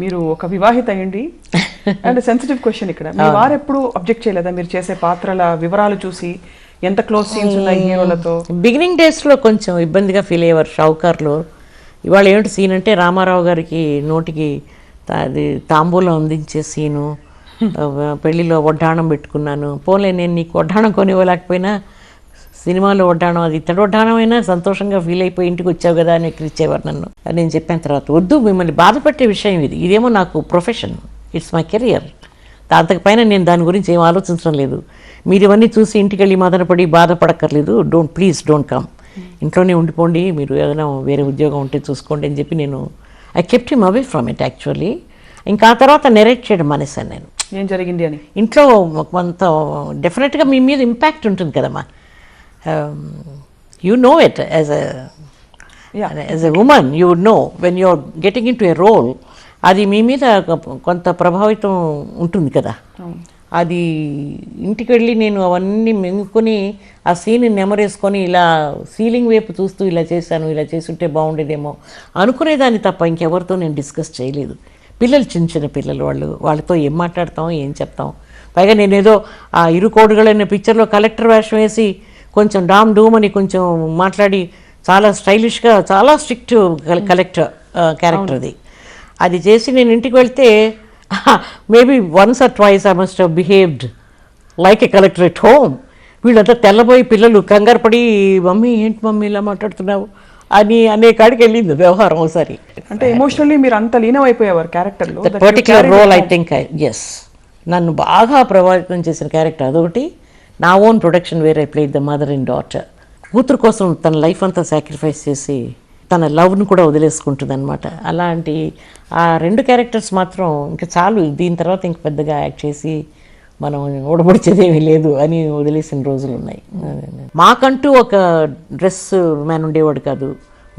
మీరు ఒక వివాహిత అయ్యండి అండ్ సెన్సిటివ్ క్వశ్చన్ ఇక్కడ, మీ వారు ఎప్పుడు అబ్జెక్ట్ చేయలేదా మీరు చేసే పాత్రల వివరాలు చూసి? ఎంత క్లోజ్ సీన్స్ ఉన్నాయి హీరోలతో? బిగినింగ్ డేస్లో కొంచెం ఇబ్బందిగా ఫీల్ అయ్యేవారు షావుకార్లో. ఇవాళ ఏమిటి సీన్ అంటే రామారావు గారికి నోటికి అది తాంబూలం అందించే సీను, పెళ్లిలో వడ్డాణం పెట్టుకున్నాను, పోలే నేను నీకు వడ్డాణం కొనివ్వలేకపోయినా సినిమాలో వడ్డాణం, అది ఇతడు వడ్డాణం అయినా సంతోషంగా ఫీల్ అయిపోయి ఇంటికి వచ్చావు కదా అని ఎక్కిరిచ్చేవారు నన్ను. నేను చెప్పిన తర్వాత వద్దు, మిమ్మల్ని బాధపెట్టే విషయం ఇదేమో నాకు ప్రొఫెషన్, ఇట్స్ మై కెరియర్, అంతకుపైన నేను దాని గురించి ఏం ఆలోచించడం లేదు. మీరు ఇవన్నీ చూసి ఇంటికి వెళ్ళి మదనపడి బాధపడక్కర్లేదు, ప్లీజ్ డోంట్ కమ్, ఇంట్లోనే ఉండిపోండి, మీరు ఏదైనా వేరే ఉద్యోగం ఉంటే చూసుకోండి అని చెప్పి నేను I kept him away from it actually. ఇంకా ఆ తర్వాత నెరేట్ చేయడం మానేశాను నేను. ఏం జరిగింది అని ఇంట్లో కొంత డెఫినెట్గా మీ మీద ఇంపాక్ట్ ఉంటుంది కదమ్మా. You know it as a woman, you would know when you're getting into a role, అది మీ మీద కొంత ప్రభావితం ఉంటుంది కదా. అది ఇంటికి వెళ్ళి నేను అవన్నీ మెంగుకొని ఆ సీన్ నెమరేసుకొని ఇలా సీలింగ్ వైపు చూస్తూ ఇలా చేశాను, ఇలా చేసుంటే బాగుండేదేమో అనుకునేదాన్ని తప్ప ఇంకెవరితో నేను డిస్కస్ చేయలేదు. పిల్లలు చిన్న చిన్న పిల్లలు, వాళ్ళతో ఏం మాట్లాడతాం, ఏం చెప్తాం. పైగా నేనేదో ఆ ఇరు కోడుగలైన పిక్చర్లో కలెక్టర్ వేషం వేసి కొంచెం డామ్ డూమ్ అని కొంచెం మాట్లాడి చాలా స్టైలిష్గా, చాలా స్ట్రిక్ట్ కలెక్టర్ క్యారెక్టర్ది అది చేసి నేను ఇంటికి వెళ్తే maybe once or twice I must have behaved like a collector at home. వీళ్ళంతా తెల్లబోయి పిల్లలు కంగారు పడి మమ్మీ ఏంటి మమ్మీ ఇలా మాట్లాడుతున్నావు అని అనే కాడికి వెళ్ళింది వ్యవహారం ఒకసారి. అంటే ఎమోషనల్లీ మీరు అంత లీనం అయిపోయేవారు క్యారెక్టర్లో. Particular role I think yes, నన్ను బాగా ప్రభావితం చేసిన క్యారెక్టర్ అదొకటి. నా own production where I played the mother and daughter. కూతురు కోసం తన లైఫ్ అంతా సాక్రిఫైస్ చేసి తన లవ్ను కూడా వదిలేసుకుంటుంది అనమాట. అలాంటి ఆ రెండు క్యారెక్టర్స్ మాత్రం ఇంకా చాలు, దీని తర్వాత ఇంక పెద్దగా యాక్ట్ చేసి మనం ఓడబడిచేదేమీ లేదు అని వదిలేసిన రోజులు ఉన్నాయి. మాకంటూ ఒక డ్రెస్ మ్యాన్ ఉండేవాడు కాదు,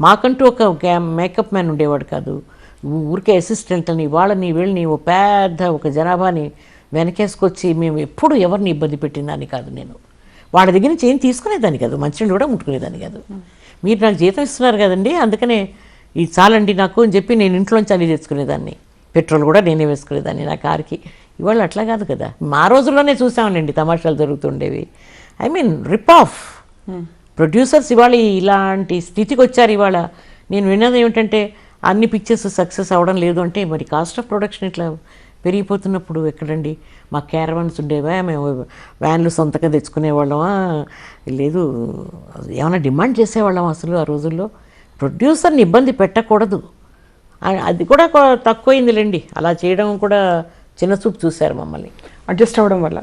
మాకంటూ ఒక మేకప్ మ్యాన్ ఉండేవాడు కాదు. ఊరికే అసిస్టెంట్ని వాళ్ళని వీళ్ళని ఓ పెద్ద ఒక జనాభాని వెనకేసుకొచ్చి మేము ఎప్పుడు ఎవరిని ఇబ్బంది పెట్టిందని కాదు. నేను వాళ్ళ దగ్గర నుంచి ఏం తీసుకునేదాన్ని కాదు, మంచినీళ్ళు కూడా ముట్టుకునేదాన్ని కాదు. మీరు నాకు జీతం ఇస్తున్నారు కదండి, అందుకనే ఇది చాలండి నాకు అని చెప్పి నేను ఇంట్లోంచి అన్ని తెచ్చుకునేదాన్ని. పెట్రోల్ కూడా నేనే వేసుకునేదాన్ని నా కార్కి. ఇవాళ అట్లా కాదు కదా. మా రోజుల్లోనే చూసామండి తమాషాలు జరుగుతుండేవి. I mean rip off producers ఇవాళ ఇలాంటి స్థితికి వచ్చారు. ఇవాళ నేను విన్నది ఏమిటంటే అన్ని పిక్చర్స్ సక్సెస్ అవ్వడం లేదు అంటే మరి కాస్ట్ ఆఫ్ ప్రొడక్షన్ ఇట్లా పెరిగిపోతున్నప్పుడు ఎక్కడండి. మా క్యారవాన్స్ ఉండేవా, మేము వ్యాన్లు సొంతగా తెచ్చుకునేవాళ్ళమా, లేదు ఏమైనా డిమాండ్ చేసేవాళ్ళం అసలు ఆ రోజుల్లో. ప్రొడ్యూసర్ని ఇబ్బంది పెట్టకూడదు, అది కూడా తక్కువైందిలేండి. అలా చేయడం కూడా చిన్న చూపు చూశారు మమ్మల్ని. అడ్జస్ట్ అవ్వడం వల్ల